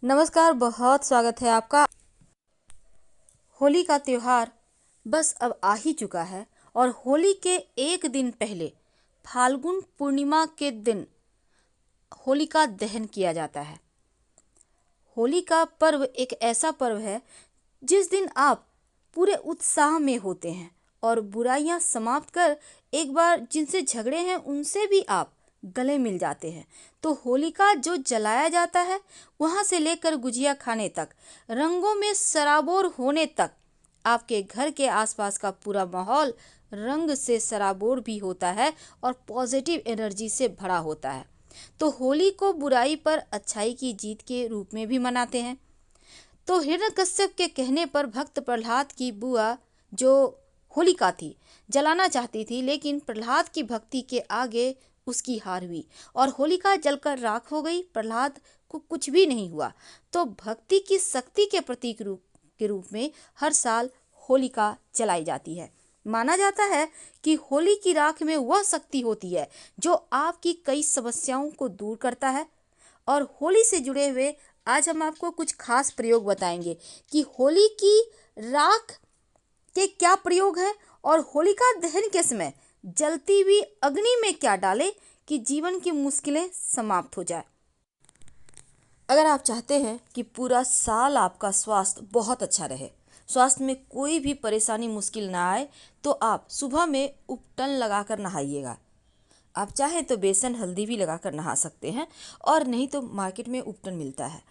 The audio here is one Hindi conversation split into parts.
नमस्कार, बहुत स्वागत है आपका। होली का त्योहार बस अब आ ही चुका है और होली के एक दिन पहले फाल्गुन पूर्णिमा के दिन होलिका दहन किया जाता है। होली का पर्व एक ऐसा पर्व है जिस दिन आप पूरे उत्साह में होते हैं और बुराइयां समाप्त कर एक बार जिनसे झगड़े हैं उनसे भी आप गले मिल जाते हैं। तो होलिका जो जलाया जाता है वहां से लेकर गुजिया खाने तक, रंगों में सराबोर होने तक, आपके घर के आसपास का पूरा माहौल रंग से सराबोर भी होता है और पॉजिटिव एनर्जी से भरा होता है। तो होली को बुराई पर अच्छाई की जीत के रूप में भी मनाते हैं। तो हिरण्यकश्यप के कहने पर भक्त प्रहलाद की बुआ जो होलिका थी जलाना चाहती थी, लेकिन प्रहलाद की भक्ति के आगे उसकी हार हुई और होलिका जलकर राख हो गई। प्रहलाद को कुछ भी नहीं हुआ। तो भक्ति की शक्ति के प्रतीक के रूप में हर साल होलिका जलाई जाती है। माना जाता है कि होली की राख में वह शक्ति होती है जो आपकी कई समस्याओं को दूर करता है। और होली से जुड़े हुए आज हम आपको कुछ खास प्रयोग बताएंगे कि होली की राख के क्या प्रयोग है और होलिका दहन के समय जलती हुई अग्नि में क्या डालें कि जीवन की मुश्किलें समाप्त हो जाए। अगर आप चाहते हैं कि पूरा साल आपका स्वास्थ्य बहुत अच्छा रहे, स्वास्थ्य में कोई भी परेशानी मुश्किल ना आए, तो आप सुबह में उपटन लगाकर नहाइएगा। आप चाहें तो बेसन हल्दी भी लगाकर नहा सकते हैं और नहीं तो मार्केट में उपटन मिलता है,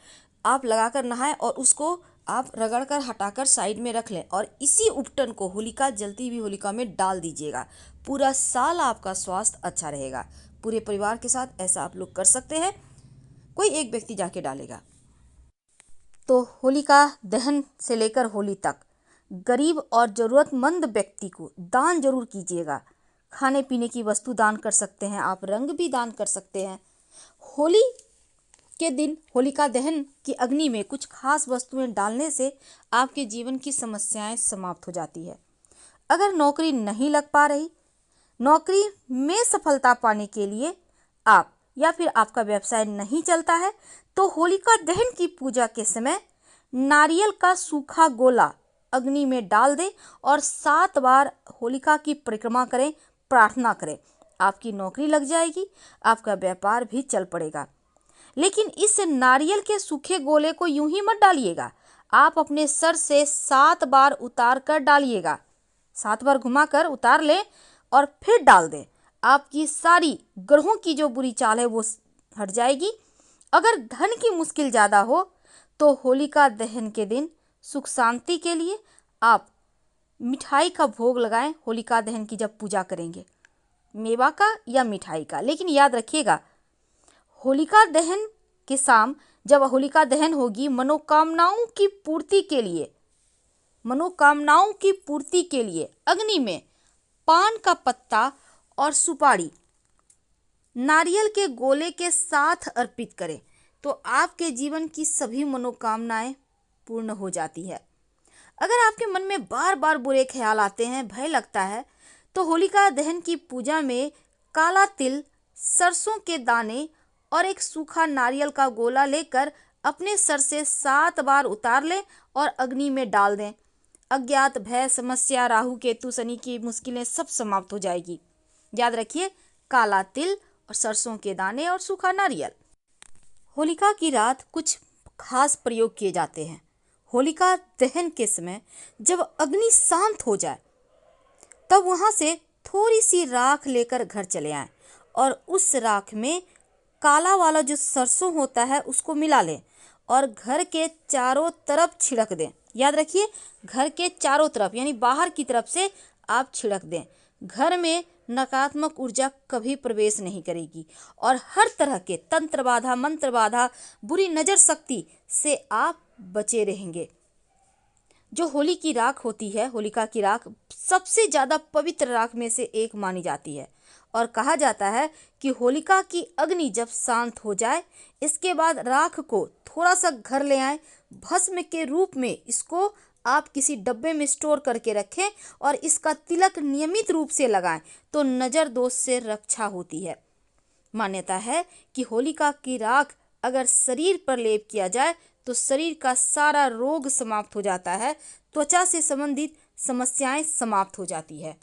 आप लगाकर नहाएं और उसको आप रगड़ कर हटाकर साइड में रख लें और इसी उपटन को होलिका जलती हुई होलिका में डाल दीजिएगा। पूरा साल आपका स्वास्थ्य अच्छा रहेगा। पूरे परिवार के साथ ऐसा आप लोग कर सकते हैं, कोई एक व्यक्ति जाके डालेगा। तो होलिका दहन से लेकर होली तक गरीब और ज़रूरतमंद व्यक्ति को दान जरूर कीजिएगा। खाने पीने की वस्तु दान कर सकते हैं, आप रंग भी दान कर सकते हैं। होली के दिन होलिका दहन की अग्नि में कुछ खास वस्तुएं डालने से आपके जीवन की समस्याएं समाप्त हो जाती है। अगर नौकरी नहीं लग पा रही, नौकरी में सफलता पाने के लिए आप या फिर आपका व्यवसाय नहीं चलता है, तो होलिका दहन की पूजा के समय नारियल का सूखा गोला अग्नि में डाल दें और 7 बार होलिका की परिक्रमा करें, प्रार्थना करें। आपकी नौकरी लग जाएगी, आपका व्यापार भी चल पड़ेगा। लेकिन इस नारियल के सूखे गोले को यूं ही मत डालिएगा, आप अपने सर से 7 बार उतार कर डालिएगा। 7 बार घुमाकर उतार लें और फिर डाल दें। आपकी सारी ग्रहों की जो बुरी चाल है वो हट जाएगी। अगर धन की मुश्किल ज़्यादा हो तो होलिका दहन के दिन सुख शांति के लिए आप मिठाई का भोग लगाएं। होलिका दहन की जब पूजा करेंगे, मेवा का या मिठाई का, लेकिन याद रखिएगा होलिका दहन के शाम जब होलिका दहन होगी, मनोकामनाओं की पूर्ति के लिए अग्नि में पान का पत्ता और सुपारी नारियल के गोले के साथ अर्पित करें तो आपके जीवन की सभी मनोकामनाएं पूर्ण हो जाती है। अगर आपके मन में बार बार बुरे ख्याल आते हैं, भय लगता है, तो होलिका दहन की पूजा में काला तिल, सरसों के दाने और एक सूखा नारियल का गोला लेकर अपने सर से 7 बार उतार लें और अग्नि में डाल दें। अज्ञात भय, समस्या, राहु केतु शनि की मुश्किलें सब समाप्त हो जाएगी। याद रखिए, काला तिल और सरसों के दाने और सूखा नारियल। होलिका की रात कुछ खास प्रयोग किए जाते हैं। होलिका दहन के समय जब अग्नि शांत हो जाए तब वहां से थोड़ी सी राख लेकर घर चले आएं और उस राख में काला वाला जो सरसों होता है उसको मिला लें और घर के चारों तरफ छिड़क दें। याद रखिए, घर के चारों तरफ यानी बाहर की तरफ से आप छिड़क दें। घर में नकारात्मक ऊर्जा कभी प्रवेश नहीं करेगी और हर तरह के तंत्र बाधा, मंत्र बाधा, बुरी नजर शक्ति से आप बचे रहेंगे। जो होली की राख होती है, होलिका की राख सबसे ज़्यादा पवित्र राख में से एक मानी जाती है और कहा जाता है कि होलिका की अग्नि जब शांत हो जाए, इसके बाद राख को थोड़ा सा घर ले आए, भस्म के रूप में इसको आप किसी डब्बे में स्टोर करके रखें और इसका तिलक नियमित रूप से लगाएं तो नज़र दोष से रक्षा होती है। मान्यता है कि होलिका की राख अगर शरीर पर लेप किया जाए तो शरीर का सारा रोग समाप्त हो जाता है, त्वचा से संबंधित समस्याएं समाप्त हो जाती है।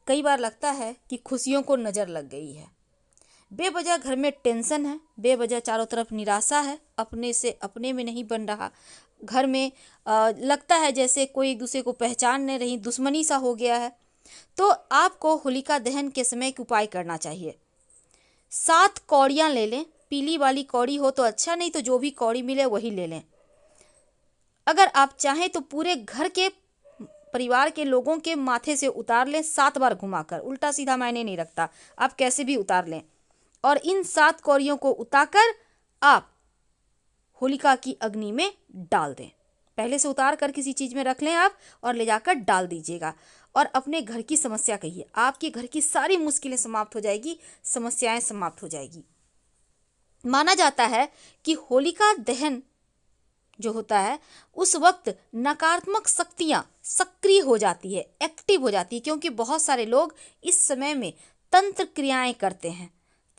कई बार लगता है कि खुशियों को नजर लग गई है, बेवजह घर में टेंशन है, बेवजह चारों तरफ निराशा है, अपने से अपने में नहीं बन रहा, घर में लगता है जैसे कोई एक दूसरे को पहचान नहीं रही, दुश्मनी सा हो गया है। तो आपको होलिका दहन के समय एक उपाय करना चाहिए। 7 कौड़ियाँ ले लें, पीली वाली कौड़ी हो तो अच्छा, नहीं तो जो भी कौड़ी मिले वही ले लें। अगर आप चाहें तो पूरे घर के परिवार के लोगों के माथे से उतार लें 7 बार घुमाकर, उल्टा सीधा मायने नहीं रखता, आप कैसे भी उतार लें। और इन 7 कौड़ियों को उतारकर आप होलिका की अग्नि में डाल दें। पहले से उतार कर किसी चीज में रख लें आप और ले जाकर डाल दीजिएगा और अपने घर की समस्या कहिए, आपके घर की सारी मुश्किलें समाप्त हो जाएगी, समस्याएं समाप्त हो जाएगी। माना जाता है कि होलिका दहन जो होता है उस वक्त नकारात्मक शक्तियां सक्रिय हो जाती है, एक्टिव हो जाती है, क्योंकि बहुत सारे लोग इस समय में तंत्र क्रियाएं करते हैं,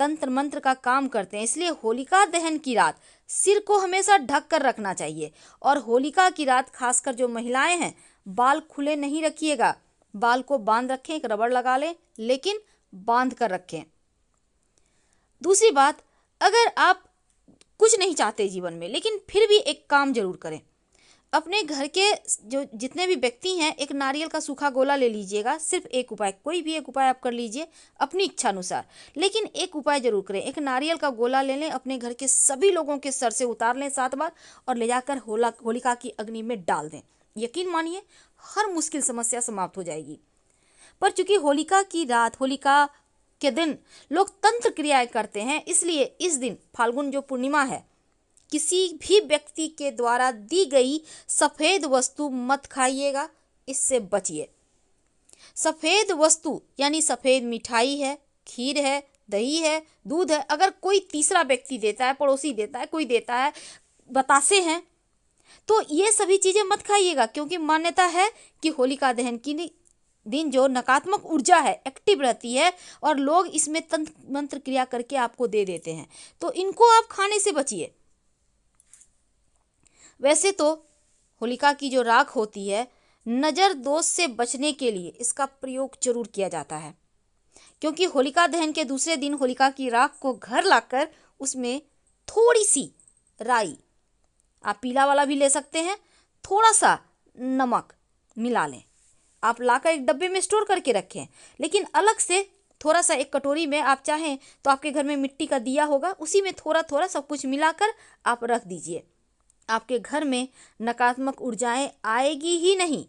तंत्र मंत्र का काम करते हैं। इसलिए होलिका दहन की रात सिर को हमेशा ढक कर रखना चाहिए। और होलिका की रात खासकर जो महिलाएं हैं, बाल खुले नहीं रखिएगा, बाल को बांध रखें, एक रबड़ लगा लें, लेकिन बांध कर रखें। दूसरी बात, अगर आप कुछ नहीं चाहते जीवन में लेकिन फिर भी एक काम जरूर करें, अपने घर के जो जितने भी व्यक्ति हैं एक नारियल का सूखा गोला ले लीजिएगा। सिर्फ एक उपाय, कोई भी एक उपाय आप कर लीजिए अपनी इच्छा अनुसार, लेकिन एक उपाय जरूर करें। एक नारियल का गोला ले लें, अपने घर के सभी लोगों के सर से उतार लें 7 बार और ले जाकर होलिका की अग्नि में डाल दें। यकीन मानिए हर मुश्किल समस्या समाप्त हो जाएगी। पर चूंकि होलिका की रात, होलिका के दिन लोग तंत्र क्रियाएं करते हैं, इसलिए इस दिन फाल्गुन जो पूर्णिमा है, किसी भी व्यक्ति के द्वारा दी गई सफेद वस्तु मत खाइएगा, इससे बचिए। सफेद वस्तु यानी सफेद मिठाई है, खीर है, दही है, दूध है, अगर कोई तीसरा व्यक्ति देता है, पड़ोसी देता है, कोई देता है, बतासे हैं, तो ये सभी चीजें मत खाइएगा, क्योंकि मान्यता है कि होलिका दहन की दिन जो नकारात्मक ऊर्जा है एक्टिव रहती है और लोग इसमें तंत्र मंत्र क्रिया करके आपको दे देते हैं, तो इनको आप खाने से बचिए। वैसे तो होलिका की जो राख होती है, नज़र दोष से बचने के लिए इसका प्रयोग जरूर किया जाता है, क्योंकि होलिका दहन के दूसरे दिन होलिका की राख को घर लाकर उसमें थोड़ी सी राई, आप पीला वाला भी ले सकते हैं, थोड़ा सा नमक मिला लें, आप लाकर एक डब्बे में स्टोर करके रखें। लेकिन अलग से थोड़ा सा एक कटोरी में, आप चाहें तो आपके घर में मिट्टी का दिया होगा, उसी में थोड़ा थोड़ा सब कुछ मिलाकर आप रख दीजिए। आपके घर में नकारात्मक ऊर्जाएं आएगी ही नहीं।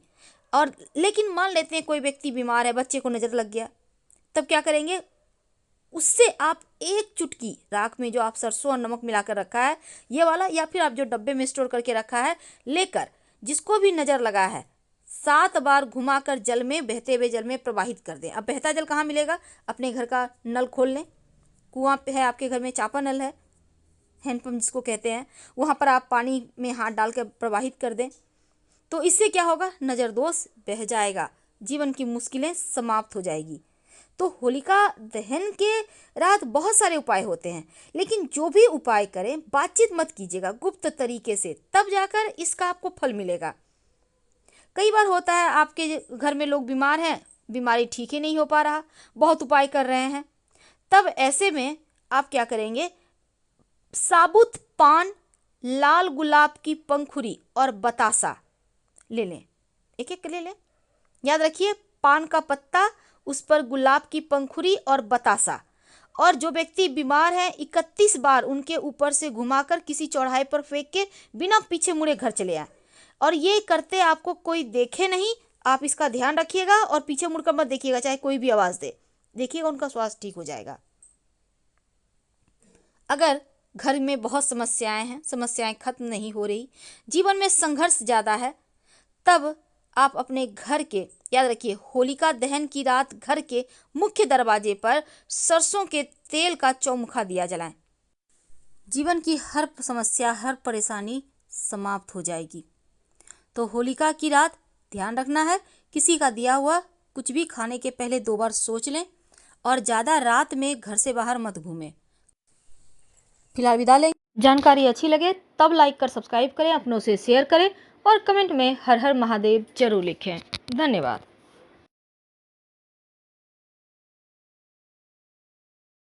और लेकिन मान लेते हैं कोई व्यक्ति बीमार है, बच्चे को नज़र लग गया, तब क्या करेंगे? उससे आप एक चुटकी राख में जो आप सरसों और नमक मिलाकर रखा है ये वाला, या फिर आप जो डब्बे में स्टोर करके रखा है, लेकर जिसको भी नज़र लगा है 7 बार घुमाकर जल में, बहते हुए जल में प्रवाहित कर दें। अब बहता जल कहाँ मिलेगा? अपने घर का नल खोल लें, कुआं पे है आपके घर में, चापा नल है, हैंडपम्प जिसको कहते हैं, वहाँ पर आप पानी में हाथ डालकर प्रवाहित कर दें। तो इससे क्या होगा? नज़र दोष बह जाएगा, जीवन की मुश्किलें समाप्त हो जाएगी। तो होलिका दहन के रात बहुत सारे उपाय होते हैं, लेकिन जो भी उपाय करें बातचीत मत कीजिएगा, गुप्त तरीके से, तब जाकर इसका आपको फल मिलेगा। कई बार होता है आपके घर में लोग बीमार हैं, बीमारी ठीक ही नहीं हो पा रहा, बहुत उपाय कर रहे हैं, तब ऐसे में आप क्या करेंगे? साबुत पान, लाल गुलाब की पंखुड़ी और बतासा ले लें, एक एक ले लें। याद रखिए, पान का पत्ता, उस पर गुलाब की पंखुड़ी और बतासा। और जो व्यक्ति बीमार है 31 बार उनके ऊपर से घुमाकर किसी चौराहे पर फेंक के बिना पीछे मुड़े घर चले आए। और ये करते आपको कोई देखे नहीं, आप इसका ध्यान रखिएगा और पीछे मुड़कर मत देखिएगा, चाहे कोई भी आवाज़ दे, देखिएगा उनका स्वास्थ्य ठीक हो जाएगा। अगर घर में बहुत समस्याएं हैं, समस्याएं खत्म नहीं हो रही, जीवन में संघर्ष ज़्यादा है, तब आप अपने घर के, याद रखिए, होलिका दहन की रात घर के मुख्य दरवाजे पर सरसों के तेल का चौमुखा दिया जलाएं। जीवन की हर समस्या, हर परेशानी समाप्त हो जाएगी। तो होलिका की रात ध्यान रखना है, किसी का दिया हुआ कुछ भी खाने के पहले 2 बार सोच लें और ज़्यादा रात में घर से बाहर मत घूमें। फिलहाल विदा लें। जानकारी अच्छी लगे तब लाइक कर सब्सक्राइब करें, अपनों से शेयर करें और कमेंट में हर हर महादेव जरूर लिखें। धन्यवाद।